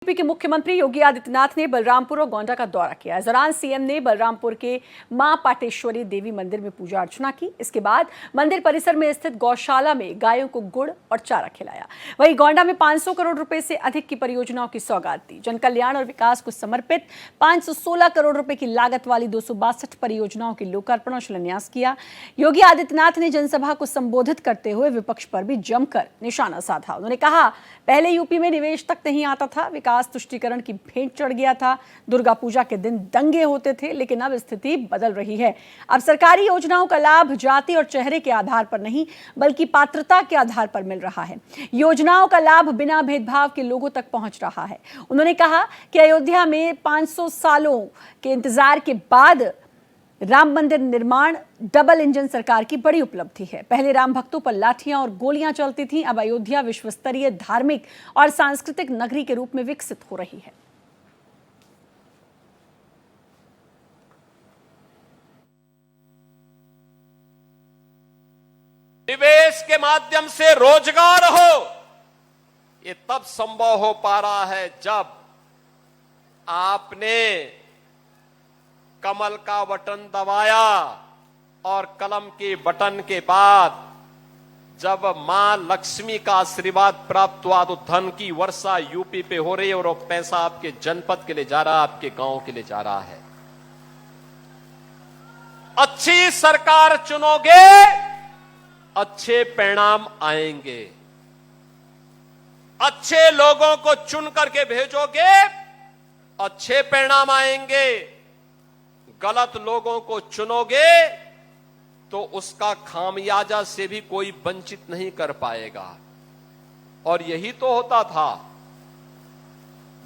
UP के मुख्यमंत्री योगी आदित्यनाथ ने बलरामपुर और गोंडा का दौरा किया। इस दौरान सीएम ने बलरामपुर के मां पाटेश्वरी देवी मंदिर में पूजा अर्चना की। इसके बाद मंदिर परिसर में स्थित गौशाला में गायों को गुड़ और चारा खिलाया। वहीं गोंडा में 500 करोड़ रुपए से अधिक की परियोजनाओं की सौगात दी। जन कल्याण और विकास को समर्पित 516 करोड़ रुपए की लागत वाली 262 परियोजनाओं के लोकार्पण और शिलान्यास किया। योगी आदित्यनाथ ने जनसभा को संबोधित करते हुए विपक्ष पर भी जमकर निशाना साधा। उन्होंने कहा, पहले यूपी में निवेश तक नहीं आता था, विकास तुष्टीकरण की भेंट चढ़ गया था, दुर्गा पूजा के दिन दंगे होते थे, लेकिन अब स्थिति बदल रही है। अब सरकारी योजनाओं का लाभ जाति और चेहरे के आधार पर नहीं बल्कि पात्रता के आधार पर मिल रहा है। योजनाओं का लाभ बिना भेदभाव के लोगों तक पहुंच रहा है। उन्होंने कहा कि अयोध्या में 500 सालों के इंतजार के बाद राम मंदिर निर्माण डबल इंजन सरकार की बड़ी उपलब्धि है। पहले राम भक्तों पर लाठियां और गोलियां चलती थीं, अब अयोध्या विश्वस्तरीय धार्मिक और सांस्कृतिक नगरी के रूप में विकसित हो रही है। निवेश के माध्यम से रोजगार हो, ये तब संभव हो पा रहा है जब आपने कमल का बटन दबाया और कलम के बटन के बाद जब मां लक्ष्मी का आशीर्वाद प्राप्त हुआ तो धन की वर्षा यूपी पे हो रही है और वो पैसा आपके जनपद के लिए जा रहा है, आपके गांव के लिए जा रहा है। अच्छी सरकार चुनोगे, अच्छे परिणाम आएंगे। अच्छे लोगों को चुन करके भेजोगे, अच्छे परिणाम आएंगे। गलत लोगों को चुनोगे तो उसका खामियाजा से भी कोई वंचित नहीं कर पाएगा। और यही तो होता था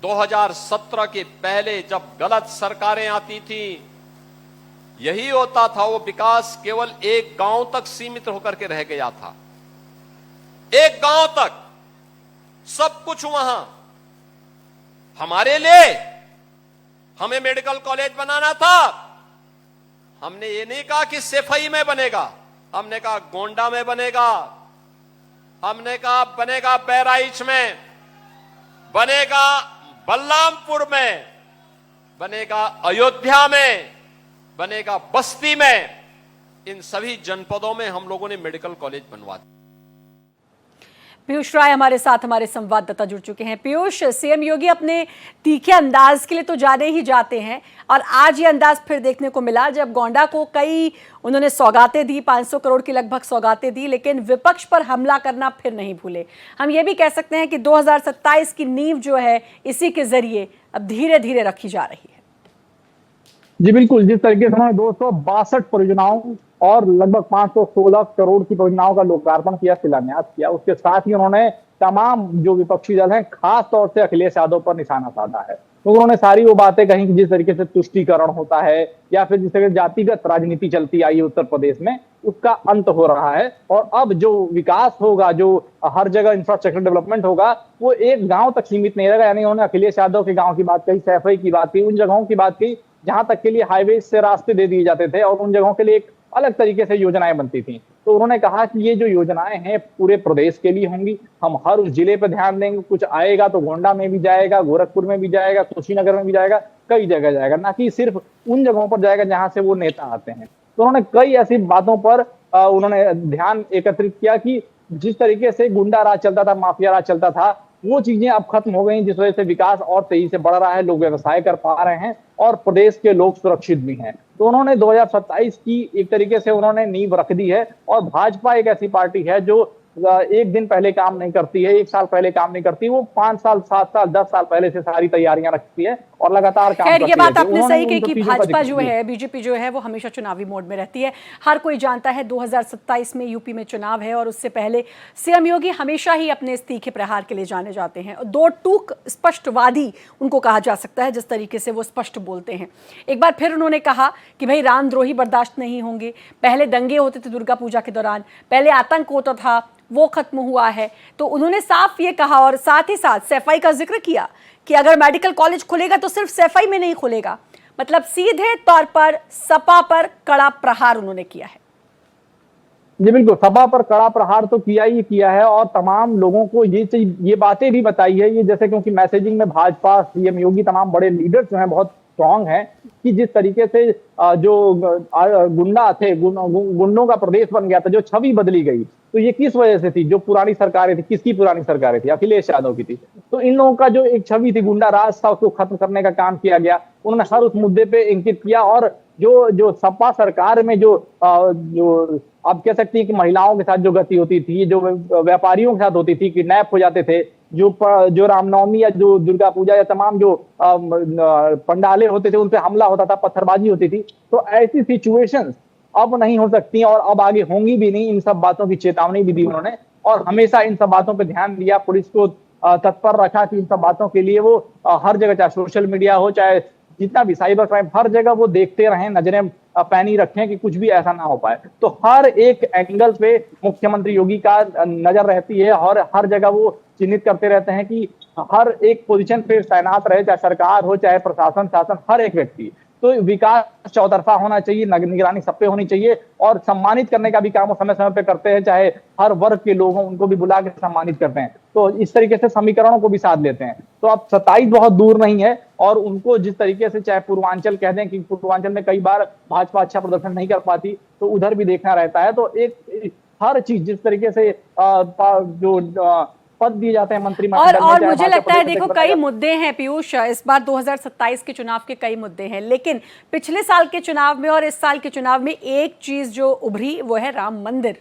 2017 के पहले जब गलत सरकारें आती थी, यही होता था। वो विकास केवल एक गांव तक सीमित होकर के रह गया था। एक गांव तक सब कुछ वहां हमारे लिए, हमें मेडिकल कॉलेज बनाना था। हमने ये नहीं कहा कि सैफई में बनेगा, हमने कहा गोंडा में बनेगा, हमने कहा बनेगा बहराइच में, बनेगा बलरामपुर में, बनेगा अयोध्या में, बनेगा बस्ती में। इन सभी जनपदों में हम लोगों ने मेडिकल कॉलेज बनवा दिया। पीयूष राय हमारे साथ हमारे संवाददाता जुड़ चुके हैं। पीयूष, सीएम योगी अपने तीखे अंदाज के लिए तो जाने ही जाते हैं और आज ये अंदाज फिर देखने को मिला जब गोंडा को कई उन्होंने सौगातें दी, 500 करोड़ की लगभग सौगातें दी, लेकिन विपक्ष पर हमला करना फिर नहीं भूले। हम ये भी कह सकते हैं कि 2027 की नींव जो है इसी के जरिए अब धीरे धीरे रखी जा रही है। जी बिल्कुल, जिस तरीके से उन्होंने 262 परियोजनाओं और लगभग 516 करोड़ की परियोजनाओं का लोकार्पण किया, शिलान्यास किया, उसके साथ ही उन्होंने तमाम जो विपक्षी दल हैं, खास तौर से अखिलेश यादव पर निशाना साधा है। तो उन्होंने सारी वो बातें कही कि जिस तरीके से तुष्टीकरण होता है या फिर जिस तरीके से जातिगत राजनीति चलती आई है उत्तर प्रदेश में, उसका अंत हो रहा है और अब जो विकास होगा, जो हर जगह इंफ्रास्ट्रक्चर डेवलपमेंट होगा, वो एक गांव तक सीमित नहीं रहेगा। यानी उन्होंने अखिलेश यादव के गांव की बात कही, सैफई की बात कही, उन जगहों की बात कही जहां तक के लिए हाईवे से रास्ते दे दिए जाते थे और उन जगहों के लिए एक अलग तरीके से योजनाएं बनती थी। तो उन्होंने कहा कि ये जो योजनाएं हैं पूरे प्रदेश के लिए होंगी, हम हर उस जिले पर ध्यान देंगे। कुछ आएगा तो गोंडा में भी जाएगा, गोरखपुर में भी जाएगा, कुशीनगर में भी जाएगा, कई जगह जाएगा, ना कि सिर्फ उन जगहों पर जाएगा जहां से वो नेता आते हैं। तो उन्होंने कई ऐसी बातों पर उन्होंने ध्यान एकत्रित किया कि जिस तरीके से गुंडा राज चलता था, माफिया राज चलता था, वो चीजें अब खत्म हो गई, जिस वजह से विकास और तेजी से बढ़ रहा है, लोग व्यवसाय कर पा रहे हैं और प्रदेश के लोग सुरक्षित भी हैं। तो उन्होंने 2027 की एक तरीके से उन्होंने नींव रख दी है। और भाजपा एक ऐसी पार्टी है जो एक दिन पहले काम नहीं करती है, एक साल पहले काम नहीं करती, वो 5 साल, 7 साल, 10 साल पहले से सारी तैयारियां रखती है और लगातार काम करती है। ये बात आपने सही कही कि भाजपा जो है, बीजेपी जो है, वो हमेशा चुनावी मोड में रहती है। हर कोई जानता है 2027 में यूपी में चुनाव है और उससे पहले सीएम योगी हमेशा ही अपने तीखे प्रहार के लिए जाने जाते हैं। दो टूक स्पष्टवादी उनको कहा जा सकता है, जिस तरीके से वो स्पष्ट बोलते हैं। एक बार फिर उन्होंने कहा कि भाई रामद्रोही बर्दाश्त नहीं होंगे। पहले दंगे होते थे दुर्गा पूजा के दौरान, पहले आतंक होता था, वो खत्म हुआ है। तो उन्होंने साफ ये कहा और साथ ही साथ सैफई का जिक्र किया कि अगर मेडिकल कॉलेज खुलेगा तो सिर्फ सैफई में नहीं खुलेगा। मतलब सीधे तौर पर सपा पर कड़ा प्रहार उन्होंने किया है। जी बिल्कुल, सभा पर कड़ा प्रहार तो किया ही किया है और तमाम लोगों को ये बातें भी बताई है, ये जैसे क्योंकि मैसेजिंग में भाजपा, सीएम योगी, तमाम बड़े लीडर्स जो हैं बहुत स्ट्रांग हैं कि जिस तरीके से गुंडा थे, गुंडों का प्रदेश बन गया था, जो छवि बदली गई, तो ये किस वजह से थी? जो पुरानी सरकारें थी, किसकी पुरानी सरकारें थी? अखिलेश यादव की थी। तो इन लोगों का जो एक छवि थी, गुंडा राज था, उसको खत्म करने का काम किया गया। उन्होंने हर उस मुद्दे पे इंकित किया और जो सपा सरकार में जो आप कह सकती हैं कि महिलाओं के साथ जो गति होती थी, जो व्यापारियों के साथ होती थी, किडनैप हो जाते थे, जो रामनवमी या जो दुर्गा पूजा या तमाम जो पंडाले होते थे, उन पे हमला होता था, पत्थरबाजी होती थी, तो ऐसी सिचुएशंस अब नहीं हो सकती और अब आगे होंगी भी नहीं। इन सब बातों की चेतावनी भी दी उन्होंने और हमेशा इन सब बातों पर ध्यान दिया, पुलिस को तत्पर रखा कि इन सब बातों के लिए वो हर जगह, चाहे सोशल मीडिया हो, चाहे जितना भी साइबर क्राइम, हर जगह वो देखते रहें, नजरें पैनी रखें कि कुछ भी ऐसा ना हो पाए। तो हर एक एंगल पे मुख्यमंत्री योगी का नजर रहती है और हर जगह वो चिन्हित करते रहते हैं कि हर एक पोजीशन पे तैनात रहे, चाहे सरकार हो, चाहे प्रशासन, शासन, हर एक व्यक्ति। तो विकास चौतरफा होना चाहिए, निगरानी सब पे होनी चाहिए और सम्मानित करने का भी काम वो समय समय पे करते हैं, चाहे हर वर्ग के लोग हों, उनको भी बुला के सम्मानित करते हैं। तो इस तरीके से समीकरणों को भी साथ लेते हैं। तो अब 27 बहुत दूर नहीं है और उनको जिस तरीके से, चाहे पूर्वांचल कह दें कि पूर्वांचल में कई बार भाजपा अच्छा प्रदर्शन नहीं कर पाती, तो उधर भी देखना रहता है। तो एक हर चीज जिस तरीके से जो पद दिए जाते हैं मंत्रिमंडल में, और मुझे लगता है देखो कई मुद्दे हैं पीयूष, इस बार 2027 के चुनाव के कई मुद्दे हैं, लेकिन पिछले साल के चुनाव में और इस साल के चुनाव में एक चीज जो उभरी वो है राम मंदिर,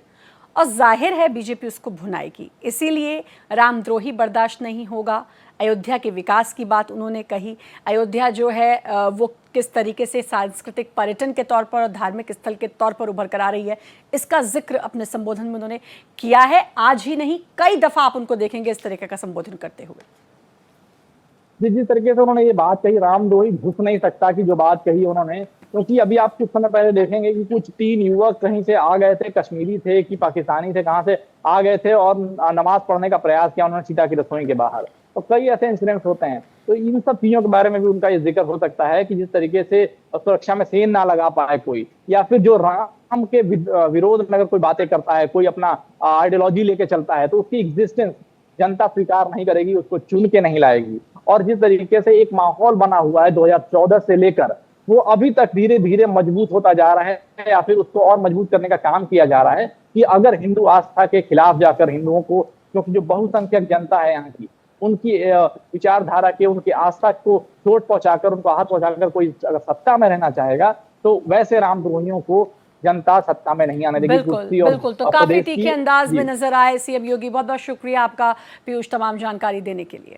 और जाहिर है बीजेपी उसको भुनाएगी, इसीलिए रामद्रोही बर्दाश्त नहीं होगा। अयोध्या के विकास की बात उन्होंने कही। अयोध्या जो है वो किस तरीके से सांस्कृतिक पर्यटन के तौर पर और धार्मिक स्थल के तौर पर उभर कर आ रही है, इसका जिक्र अपने संबोधन में उन्होंने किया है। आज ही नहीं, कई दफा आप उनको देखेंगे इस तरीके का संबोधन करते हुए। जिस तरीके से उन्होंने ये बात कही, रामद्रोही घुस नहीं सकता की जो बात कही उन्होंने, क्योंकि अभी आप कुछ समय पहले देखेंगे कि कुछ 3 युवक कहीं से आ गए थे, कश्मीरी थे कि पाकिस्तानी थे, कहां से आ गए थे और नमाज पढ़ने का प्रयास किया उन्होंने सीता की रसोई के बाहर। तो कई ऐसे इंसिडेंट्स होते हैं। तो इन सब चीजों के बारे में भी उनका ये जिक्र हो सकता है कि जिस तरीके से सुरक्षा में सेन ना लगा पाए कोई, या फिर जो राम के विरोध में अगर कोई बातें करता है, कोई अपना आइडियोलॉजी लेके चलता है, तो उसकी एग्जिस्टेंस जनता स्वीकार नहीं करेगी, उसको चुन के नहीं लाएगी। और जिस तरीके से एक माहौल बना हुआ है 2014 से लेकर, वो अभी तक धीरे धीरे मजबूत होता जा रहा है, या फिर उसको और मजबूत करने का काम किया जा रहा है कि अगर हिंदू आस्था के खिलाफ जाकर हिंदुओं को, क्योंकि जो बहुसंख्यक जनता है यहाँ की, उनकी विचारधारा के, उनकी आस्था को चोट पहुंचाकर, उनको आहत पहुंचाकर कोई अगर सत्ता में रहना चाहेगा, तो वैसे रामद्रोहियों को जनता सत्ता में नहीं आने देगी। बिल्कुल बिल्कुल। तो काफी तीखे अंदाज में नजर आए सीएम योगी। बहुत बहुत शुक्रिया आपका पीयूष, तमाम जानकारी देने के लिए।